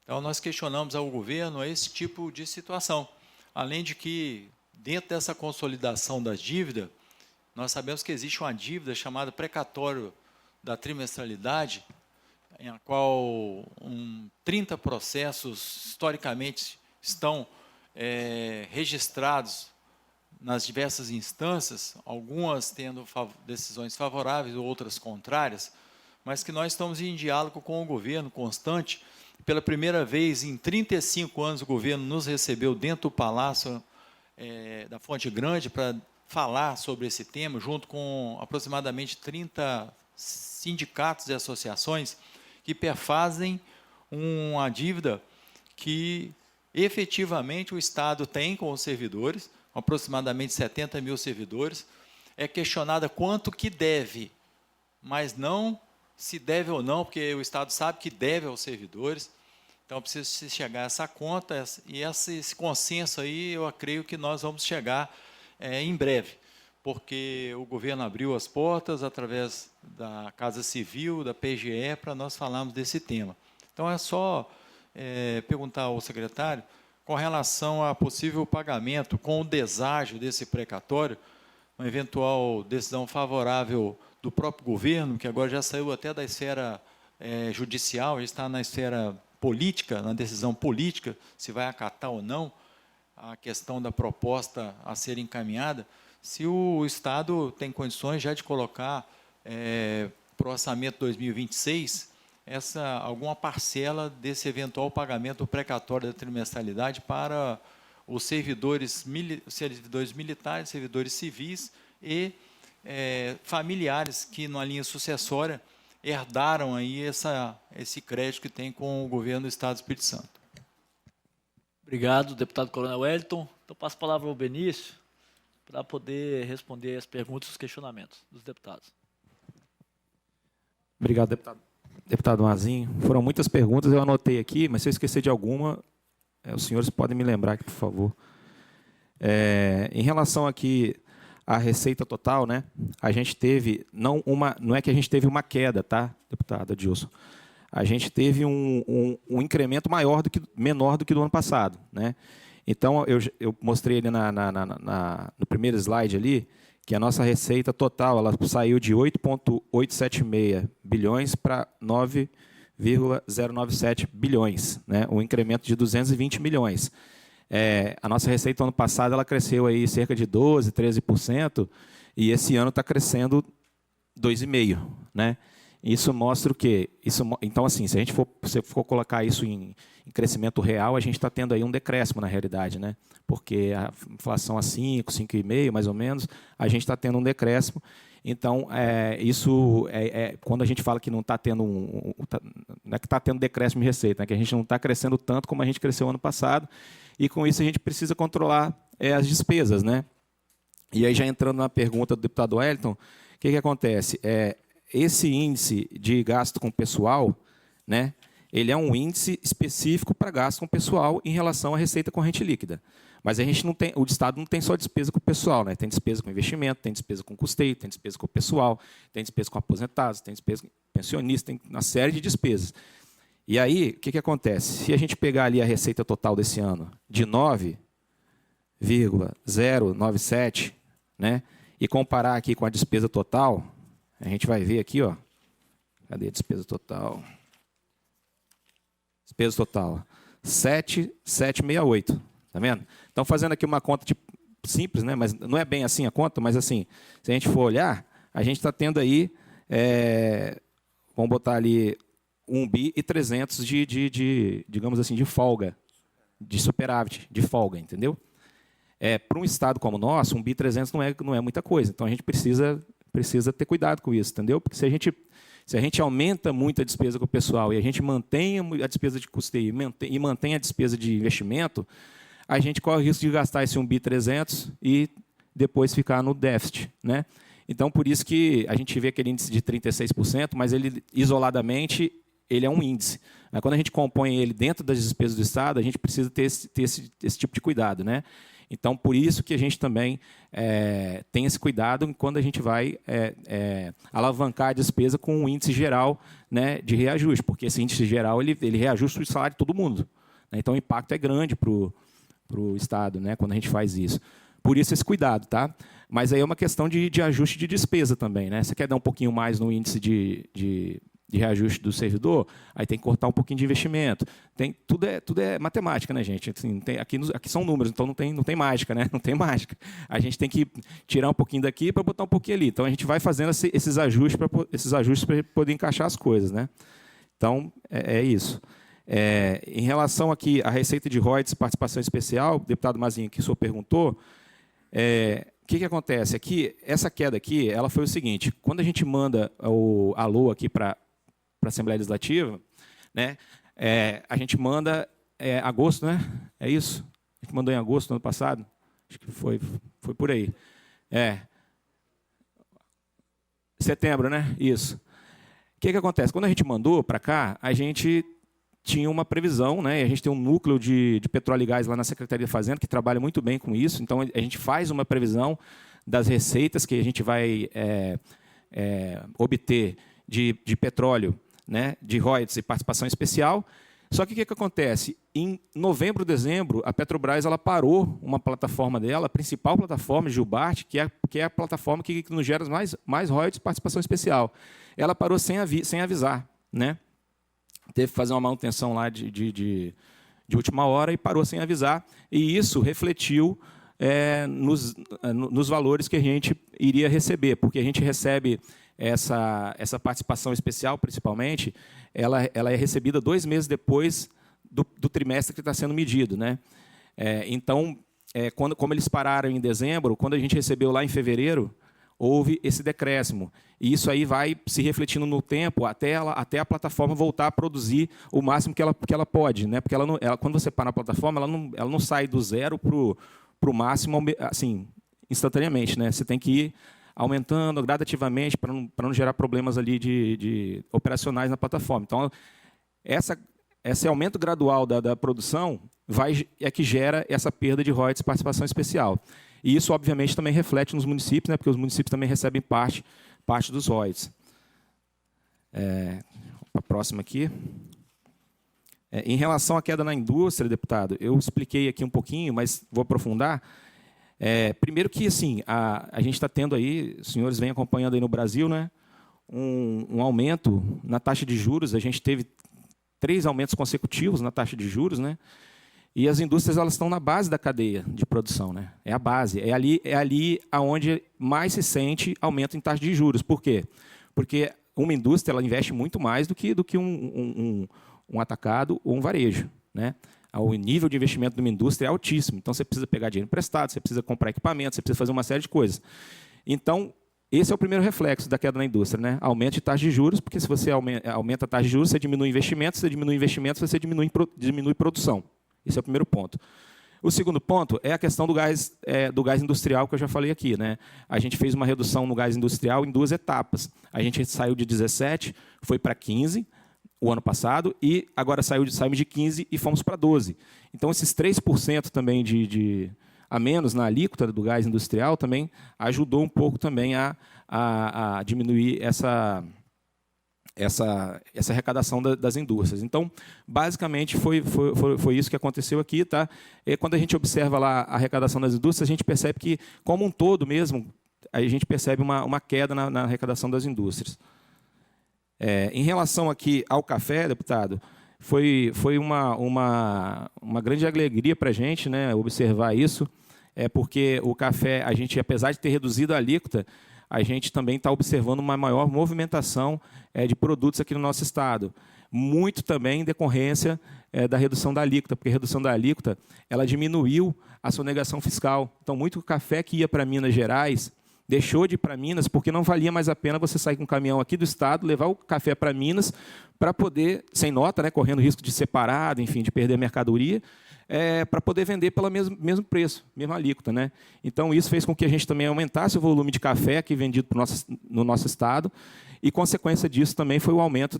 Então, nós questionamos ao governo esse tipo de situação. Além de que, dentro dessa consolidação da dívida, nós sabemos que existe uma dívida chamada precatório da trimestralidade, em a qual 30 processos, historicamente, estão registrados nas diversas instâncias, algumas tendo decisões favoráveis, outras contrárias, mas que nós estamos em diálogo com o governo constante. Pela primeira vez em 35 anos, o governo nos recebeu dentro do Palácio da Fonte Grande para falar sobre esse tema, junto com aproximadamente 30 sindicatos e associações que perfazem uma dívida que efetivamente o Estado tem com os servidores, aproximadamente 70 mil servidores. É questionada quanto que deve, mas não se deve ou não, porque o Estado sabe que deve aos servidores. Então, precisa se chegar a essa conta, e esse consenso aí, eu creio que nós vamos chegar em breve, porque o governo abriu as portas através da Casa Civil, da PGE, para nós falarmos desse tema. Então, é só perguntar ao secretário, com relação a possível pagamento, com o deságio desse precatório, uma eventual decisão favorável do próprio governo, que agora já saiu até da esfera judicial, já está na esfera política, na decisão política, se vai acatar ou não a questão da proposta a ser encaminhada, se o Estado tem condições já de colocar para o orçamento 2026 alguma parcela desse eventual pagamento precatório da trimestralidade para os servidores militares, servidores civis e familiares que, na linha sucessória, herdaram aí esse crédito que tem com o governo do Estado do Espírito Santo. Obrigado, deputado Coronel Wellington. Então, passo a palavra ao Benício para poder responder as perguntas e os questionamentos dos deputados. Obrigado, deputado Mazinho. Foram muitas perguntas, eu anotei aqui, mas se eu esquecer de alguma, os senhores podem me lembrar aqui, por favor. Em relação aqui à receita total, né, a gente teve, não é que a gente teve uma queda, tá, deputado Adilson? A gente teve um incremento menor do que do ano passado, né? Então, eu mostrei ali no primeiro slide ali, que a nossa receita total ela saiu de 8,876 bilhões para 9,097 bilhões, né? Um incremento de 220 milhões. A nossa receita, ano passado, ela cresceu aí cerca de 12%, 13%, e esse ano está crescendo 2,5%, né? Isso mostra o quê? Então, assim, se você for colocar isso em crescimento real, a gente está tendo aí um decréscimo na realidade, né? Porque a inflação a 5,5 mais ou menos, a gente está tendo um decréscimo. Então, quando a gente fala que não está tendo não é que está tendo decréscimo de receita, né? Que a gente não está crescendo tanto como a gente cresceu ano passado, e com isso a gente precisa controlar as despesas, né? E aí, já entrando na pergunta do deputado Wellington, o que acontece? Esse índice de gasto com pessoal, né, ele é um índice específico para gasto com pessoal em relação à receita corrente líquida. Mas a gente não tem, o Estado não tem só despesa com o pessoal, né? Tem despesa com investimento, tem despesa com custeio, tem despesa com o pessoal, tem despesa com aposentados, tem despesa com pensionistas, tem uma série de despesas. E aí, o que acontece? Se a gente pegar ali a receita total desse ano de 9,097, né, e comparar aqui com a despesa total, a gente vai ver aqui, ó, cadê a despesa total? Despesa total, 7,768. Está vendo? Então, fazendo aqui uma conta simples, né? Mas não é bem assim a conta, mas assim, se a gente for olhar, a gente está tendo aí, vamos botar ali 1.300 digamos assim, de folga, de superávit, de folga, entendeu? Para um estado como o nosso, 1.300 não é muita coisa. Então, a gente precisa ter cuidado com isso, entendeu? Porque se a gente aumenta muito a despesa com o pessoal e a gente mantém a despesa de custeio e mantém a despesa de investimento, a gente corre o risco de gastar esse 1.300 e depois ficar no déficit, né? Então, por isso que a gente vê aquele índice de 36%, mas ele, isoladamente, ele é um índice. Quando a gente compõe ele dentro das despesas do Estado, a gente precisa ter esse tipo de cuidado, né? Então, por isso que a gente também tem esse cuidado quando a gente vai alavancar a despesa com um índice geral, né, de reajuste, porque esse índice geral ele reajusta o salário de todo mundo, né? Então, o impacto é grande para o Estado, né, quando a gente faz isso. Por isso, esse cuidado, tá? Mas aí é uma questão de ajuste de despesa também, né? Você quer dar um pouquinho mais no índice de reajuste do servidor, aí tem que cortar um pouquinho de investimento. Tudo é matemática, né, gente? Assim, aqui são números, então não tem mágica, né? Não tem mágica. A gente tem que tirar um pouquinho daqui para botar um pouquinho ali. Então, a gente vai fazendo esses ajustes para poder encaixar as coisas, né? Então, é isso. Em relação aqui à receita de royalties, participação especial, o deputado Mazinho, que o senhor perguntou, o que acontece? Aqui, essa queda aqui, ela foi o seguinte: quando a gente manda o alô aqui para a Assembleia Legislativa, né, a gente manda agosto, né? É isso? A gente mandou em agosto do ano passado? Acho que foi por aí. Setembro, né? Isso. O que acontece? Quando a gente mandou para cá, a gente tinha uma previsão, né? A gente tem um núcleo de petróleo e gás lá na Secretaria de Fazenda que trabalha muito bem com isso. Então, a gente faz uma previsão das receitas que a gente vai obter de petróleo, né? De royalties e participação especial. Só que o que acontece? Em novembro, dezembro, a Petrobras ela parou uma plataforma dela, a principal plataforma, Gilbart, que é a plataforma que nos gera mais royalties e participação especial. Ela parou sem avisar, né? Teve que fazer uma manutenção lá de última hora e parou sem avisar. E isso refletiu nos valores que a gente iria receber, porque a gente recebe essa participação especial, principalmente, ela é recebida 2 meses depois do trimestre que está sendo medido, né? Então, como eles pararam em dezembro, quando a gente recebeu lá em fevereiro, houve esse decréscimo. E isso aí vai se refletindo no tempo até a plataforma voltar a produzir o máximo que ela pode, né? Porque quando você para na plataforma, ela não sai do zero para o máximo assim, instantaneamente, né? Você tem que ir aumentando gradativamente para não gerar problemas ali de operacionais na plataforma. Então, esse aumento gradual da produção é que gera essa perda de royalties e participação especial. E isso, obviamente, também reflete nos municípios, né, porque os municípios também recebem parte dos royalties. A próxima aqui. Em relação à queda na indústria, deputado, eu expliquei aqui um pouquinho, mas vou aprofundar. Primeiro que assim, a gente está tendo aí, os senhores vêm acompanhando aí no Brasil, né, um aumento na taxa de juros. A gente teve 3 aumentos consecutivos na taxa de juros, né? E as indústrias elas estão na base da cadeia de produção, né? É a base, é ali aonde mais se sente aumento em taxa de juros. Por quê? Porque uma indústria ela investe muito mais do que um atacado ou um varejo, né? O nível de investimento de uma indústria é altíssimo. Então, você precisa pegar dinheiro emprestado, você precisa comprar equipamento, você precisa fazer uma série de coisas. Então, esse é o primeiro reflexo da queda na indústria, né? Aumento de taxa de juros, porque se você aumenta a taxa de juros, você diminui investimentos, você diminui produção. Esse é o primeiro ponto. O segundo ponto é a questão do gás industrial, que eu já falei aqui, né? A gente fez uma redução no gás industrial em 2 etapas. A gente saiu de 17, foi para 15 o ano passado, e agora saímos de 15 e fomos para 12. Então, esses 3% também a menos na alíquota do gás industrial também ajudou um pouco também a diminuir essa arrecadação das indústrias. Então, basicamente, foi isso que aconteceu aqui. Tá? E quando a gente observa lá a arrecadação das indústrias, a gente percebe que, como um todo mesmo, a gente percebe uma queda na arrecadação das indústrias. Em relação aqui ao café, deputado, foi uma grande alegria para a gente, né, observar isso, porque o café, a gente, apesar de ter reduzido a alíquota, a gente também está observando uma maior movimentação de produtos aqui no nosso estado. Muito também em decorrência da redução da alíquota, porque a redução da alíquota ela diminuiu a sonegação fiscal. Então, muito café que ia para Minas Gerais deixou de ir para Minas porque não valia mais a pena você sair com um caminhão aqui do estado, levar o café para Minas, para poder, sem nota, né, correndo risco de ser parado, enfim, de perder a mercadoria, para poder vender pelo mesmo preço, mesma alíquota, né? Então, isso fez com que a gente também aumentasse o volume de café aqui vendido no nosso estado, e, consequência disso, também foi o aumento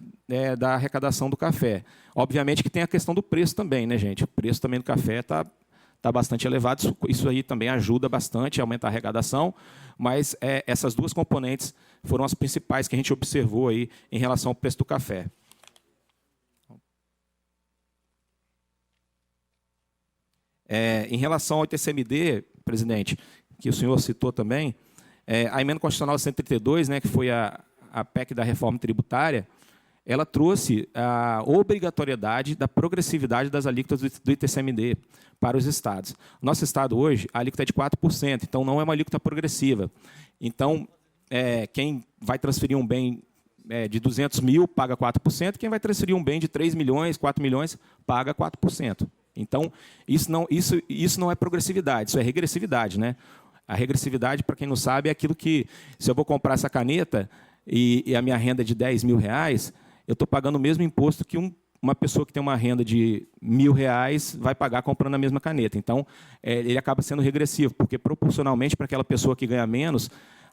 da arrecadação do café. Obviamente que tem a questão do preço também, né, gente? O preço também do café está bastante elevado, isso aí também ajuda bastante a aumentar a arrecadação, mas essas duas componentes foram as principais que a gente observou aí em relação ao preço do café. Em relação ao ITCMD, presidente, que o senhor citou também, a emenda constitucional 132, né, que foi a PEC da reforma tributária, ela trouxe a obrigatoriedade da progressividade das alíquotas do ITCMD para os estados. Nosso estado hoje, a alíquota é de 4%, então não é uma alíquota progressiva. Então, quem vai transferir um bem de 200 mil paga 4%, quem vai transferir um bem de 3 milhões, 4 milhões, paga 4%. Então, isso não é progressividade, isso é regressividade, né? A regressividade, para quem não sabe, é aquilo que, se eu vou comprar essa caneta e a minha renda é de 10 mil reais, eu estou pagando o mesmo imposto que uma pessoa que tem uma renda de R$1.000 vai pagar comprando a mesma caneta. Então, ele acaba sendo regressivo, porque proporcionalmente para aquela pessoa que ganha menos,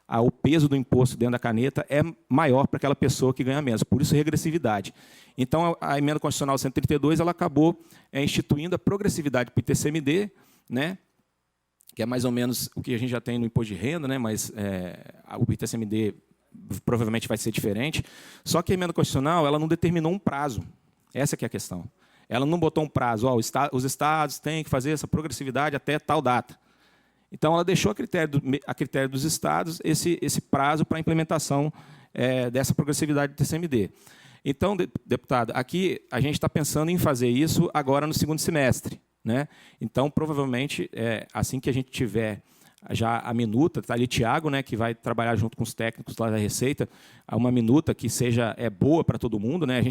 o peso do imposto dentro da caneta é maior para aquela pessoa que ganha menos. Por isso, regressividade. Então, a emenda constitucional 132 ela acabou instituindo a progressividade para o ITCMD, né, que é mais ou menos o que a gente já tem no imposto de renda, né, mas o ITCMD provavelmente vai ser diferente. Só que a emenda constitucional ela não determinou um prazo. Essa que é a questão. Ela não botou um prazo. Os estados têm que fazer essa progressividade até tal data. Então, ela deixou a critério dos estados esse prazo para a implementação dessa progressividade do TCMD. Então, deputado, aqui a gente está pensando em fazer isso agora no segundo semestre, né? Então, provavelmente, assim que a gente tiver já a minuta, está ali Tiago, né, que vai trabalhar junto com os técnicos lá da Receita, uma minuta que seja boa para todo mundo, né?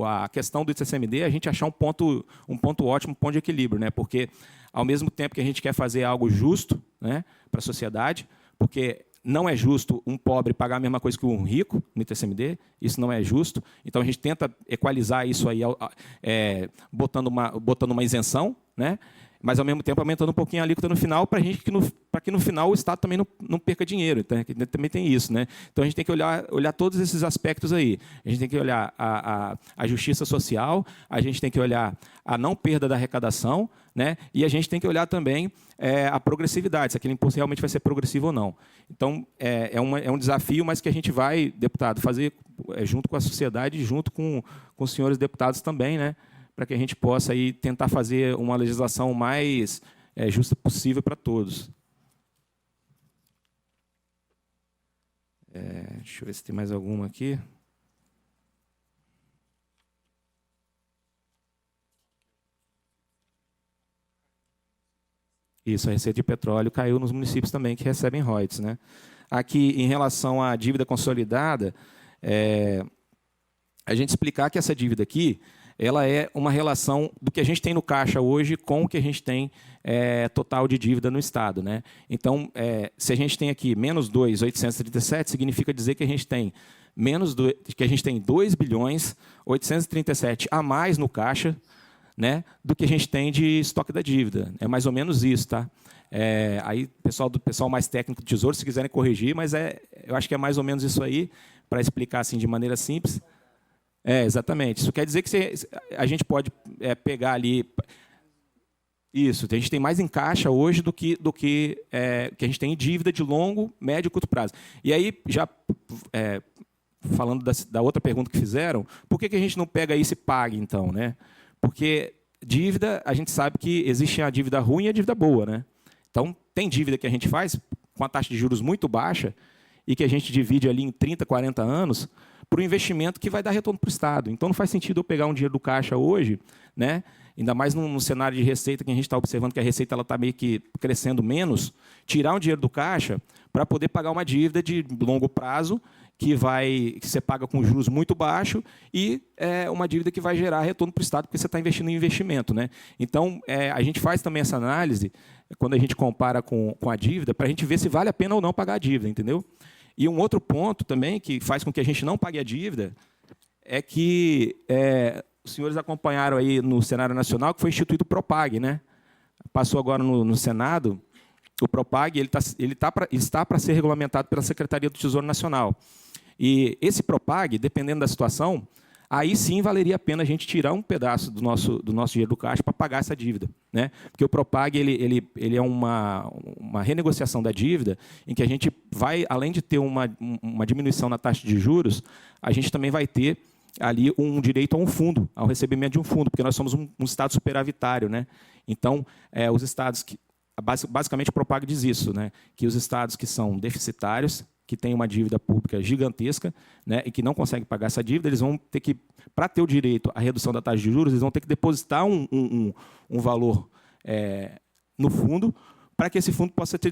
A questão do ITCMD é a gente achar um ponto ótimo, um ponto de equilíbrio, né? Porque ao mesmo tempo que a gente quer fazer algo justo, né, para a sociedade, porque não é justo um pobre pagar a mesma coisa que um rico no ITCMD, isso não é justo. Então a gente tenta equalizar isso aí, botando uma isenção, né? Mas, ao mesmo tempo, aumentando um pouquinho a alíquota no final, para que no final o Estado também não perca dinheiro. Então, também tem isso, né? Então, a gente tem que olhar todos esses aspectos aí. A gente tem que olhar a justiça social, a gente tem que olhar a não perda da arrecadação, né? E a gente tem que olhar também a progressividade, se aquele imposto realmente vai ser progressivo ou não. Então, é um desafio, mas que a gente vai, deputado, fazer junto com a sociedade, junto com os senhores deputados também, né? Para que a gente possa aí tentar fazer uma legislação mais justa possível para todos. Deixa eu ver se tem mais alguma aqui. Isso, a receita de petróleo caiu nos municípios também que recebem royalties, né? Aqui, em relação à dívida consolidada, a gente explicar que essa dívida aqui ela é uma relação do que a gente tem no caixa hoje com o que a gente tem total de dívida no Estado, né? Então, se a gente tem aqui menos 2.837, significa dizer que a gente tem que a gente tem 2.837 a mais no caixa, né, do que a gente tem de estoque da dívida. É mais ou menos isso, tá? Aí, pessoal mais técnico do Tesouro, se quiserem corrigir, mas eu acho que é mais ou menos isso aí, para explicar assim de maneira simples. Exatamente. Isso quer dizer que a gente pode pegar ali... Isso, a gente tem mais em caixa hoje do que a gente tem em dívida de longo, médio e curto prazo. E aí, já falando da outra pergunta que fizeram, por que a gente não pega isso e paga, então, né? Porque dívida, a gente sabe que existe a dívida ruim e a dívida boa, né? Então, tem dívida que a gente faz com a taxa de juros muito baixa e que a gente divide ali em 30, 40 anos para o investimento que vai dar retorno para o Estado. Então, não faz sentido eu pegar um dinheiro do Caixa hoje, né, ainda mais num cenário de receita que a gente está observando que a receita está meio que crescendo menos, tirar um dinheiro do Caixa para poder pagar uma dívida de longo prazo que você paga com juros muito baixos e é uma dívida que vai gerar retorno para o Estado, porque você está investindo em investimento, né? Então, a gente faz também essa análise, quando a gente compara com a dívida, para a gente ver se vale a pena ou não pagar a dívida, entendeu? E um outro ponto também que faz com que a gente não pague a dívida é que os senhores acompanharam aí no cenário nacional que foi instituído o Propag, né? Passou agora no Senado. O Propag está para ser regulamentado pela Secretaria do Tesouro Nacional. E esse Propag, dependendo da situação, aí sim valeria a pena a gente tirar um pedaço do nosso dinheiro do Caixa para pagar essa dívida, né? Porque o Propag ele é uma renegociação da dívida em que a gente vai, além de ter uma diminuição na taxa de juros, a gente também vai ter ali um direito a um fundo, ao recebimento de um fundo, porque nós somos um Estado superavitário, né? Então, os estados que basicamente o Propag diz isso, né? Que os estados que são deficitários, que têm uma dívida pública gigantesca, né, e que não conseguem pagar essa dívida, eles vão ter que, para ter o direito à redução da taxa de juros, eles vão ter que depositar um valor no fundo, para que esse fundo possa ser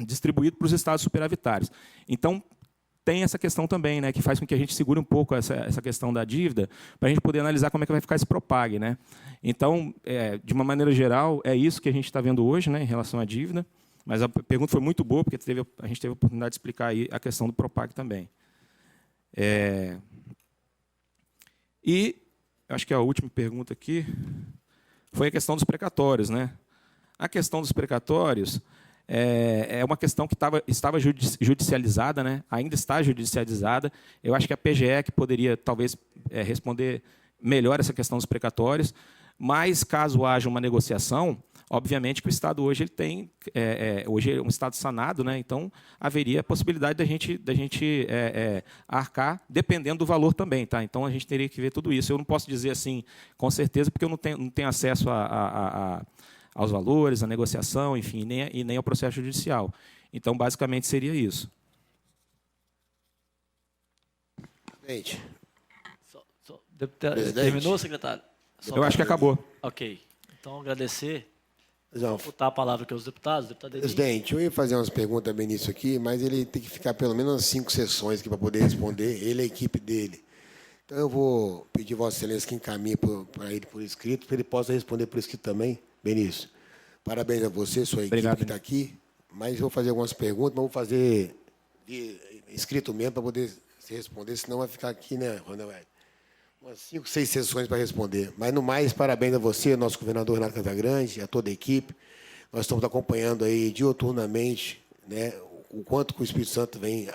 distribuído para os estados superavitários. Então, tem essa questão também, né, que faz com que a gente segure um pouco essa questão da dívida, para a gente poder analisar como é que vai ficar esse Propag, né? Então, de uma maneira geral, é isso que a gente está vendo hoje, né, em relação à dívida. Mas a pergunta foi muito boa, porque a gente teve a oportunidade de explicar aí a questão do Propag também. E acho que a última pergunta aqui foi a questão dos precatórios, né? A questão dos precatórios é uma questão que estava judicializada, né? Ainda está judicializada. Eu acho que a PGE que poderia, talvez, responder melhor essa questão dos precatórios, mas, caso haja uma negociação, obviamente que o Estado hoje ele tem, hoje é um Estado sanado, né? Então haveria a possibilidade da gente arcar, dependendo do valor também, tá? Então a gente teria que ver tudo isso. Eu não posso dizer assim com certeza, porque eu não tenho acesso aos valores, à negociação, enfim, nem ao processo judicial. Então, basicamente, seria isso. Deputado, terminou, secretário? Eu acho que acabou. Ok. Então, agradecer. Vou botar a palavra aqui aos deputados. Deputado Presidente, eu ia fazer umas perguntas bem nisso aqui, mas ele tem que ficar pelo menos 5 sessões aqui para poder responder, ele e a equipe dele. Então, eu vou pedir Vossa Excelência que encaminhe para ele por escrito, para ele possa responder por escrito também. Benício, parabéns a você, sua equipe. Obrigado, que está aqui. Mas eu vou fazer algumas perguntas, mas vou fazer escrito mesmo para poder se responder, senão vai ficar aqui, né, Ronald? Umas 5, 6 sessões para responder. Mas, no mais, parabéns a você, nosso governador Renato Casagrande, a toda a equipe. Nós estamos acompanhando aí diuturnamente, né, o quanto que o Espírito Santo vem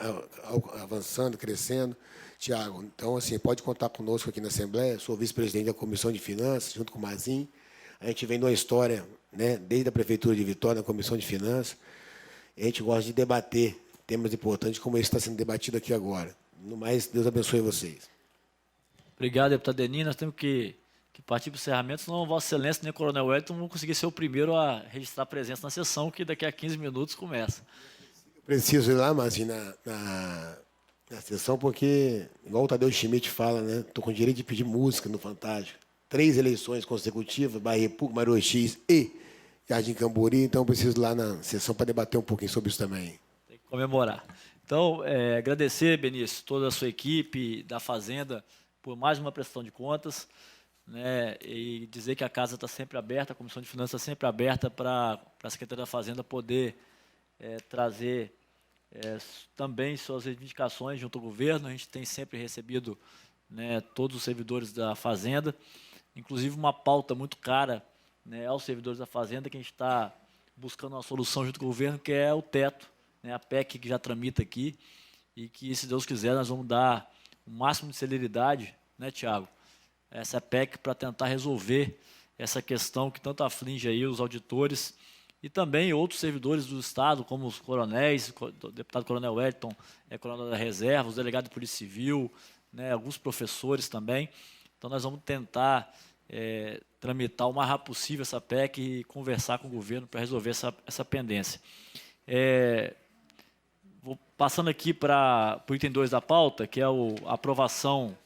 avançando, crescendo. Tiago, então, assim, pode contar conosco aqui na Assembleia. Sou vice-presidente da Comissão de Finanças, junto com o Mazinho. A gente vem de uma história, né, desde a Prefeitura de Vitória, na Comissão de Finanças. A gente gosta de debater temas importantes como esse que está sendo debatido aqui agora. No mais, Deus abençoe vocês. Obrigado, deputado Denis. Nós temos que partir para o encerramento, senão Vossa Excelência nem o Coronel Wellington vão conseguir ser o primeiro a registrar a presença na sessão, que daqui a 15 minutos começa. Eu preciso ir lá, mas na sessão, porque, igual o Tadeu Schmidt fala, né, estou com o direito de pedir música no Fantástico. 3 eleições consecutivas, Bahia República, Maruá X e Jardim Cambori, então eu preciso ir lá na sessão para debater um pouquinho sobre isso também. Tem que comemorar. Então, agradecer, Benício, toda a sua equipe da Fazenda, por mais uma prestação de contas, né, e dizer que a casa está sempre aberta, a Comissão de Finanças está sempre aberta para a Secretaria da Fazenda poder trazer também suas reivindicações junto ao governo. A gente tem sempre recebido, né, todos os servidores da Fazenda, inclusive uma pauta muito cara, né, aos servidores da Fazenda, que a gente está buscando uma solução junto com o governo, que é o teto, né, a PEC que já tramita aqui, e que, se Deus quiser, nós vamos dar o máximo de celeridade, né, Tiago, essa PEC para tentar resolver essa questão que tanto aflige aí os auditores e também outros servidores do Estado, como os coronéis, o deputado Coronel Wellington, coronel da reserva, os delegados de Polícia Civil, né, alguns professores também. Então, nós vamos tentar tramitar o mais rápido possível essa PEC e conversar com o governo para resolver essa pendência. Vou passando aqui para o item 2 da pauta, que é a aprovação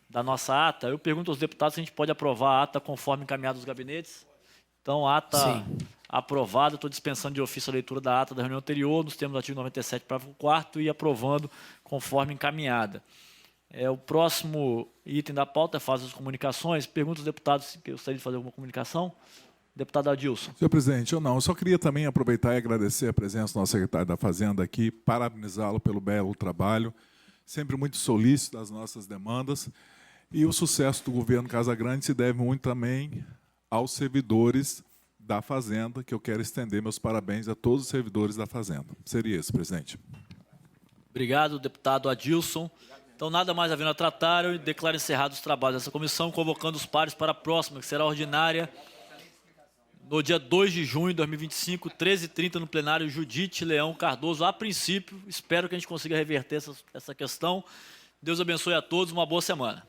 da nossa ata. Eu pergunto aos deputados se a gente pode aprovar a ata conforme encaminhado dos gabinetes. Então, ata aprovada. Estou dispensando de ofício a leitura da ata da reunião anterior, nos termos do artigo 97, parágrafo 4º, e aprovando conforme encaminhada. O próximo item da pauta é a fase das comunicações. Pergunto aos deputados se gostariam de fazer alguma comunicação. Deputado Adilson. Senhor presidente, eu só queria também aproveitar e agradecer a presença do nosso secretário da Fazenda aqui, parabenizá-lo pelo belo trabalho, sempre muito solícito das nossas demandas, e o sucesso do governo Casagrande se deve muito também aos servidores da Fazenda, que eu quero estender meus parabéns a todos os servidores da Fazenda. Seria isso, presidente. Obrigado, deputado Adilson. Então, nada mais havendo a tratar, eu declaro encerrados os trabalhos dessa comissão, convocando os pares para a próxima, que será ordinária, no dia 2 de junho de 2025, 13h30, no plenário Judite Leão Cardoso. A princípio, espero que a gente consiga reverter essa questão. Deus abençoe a todos, uma boa semana.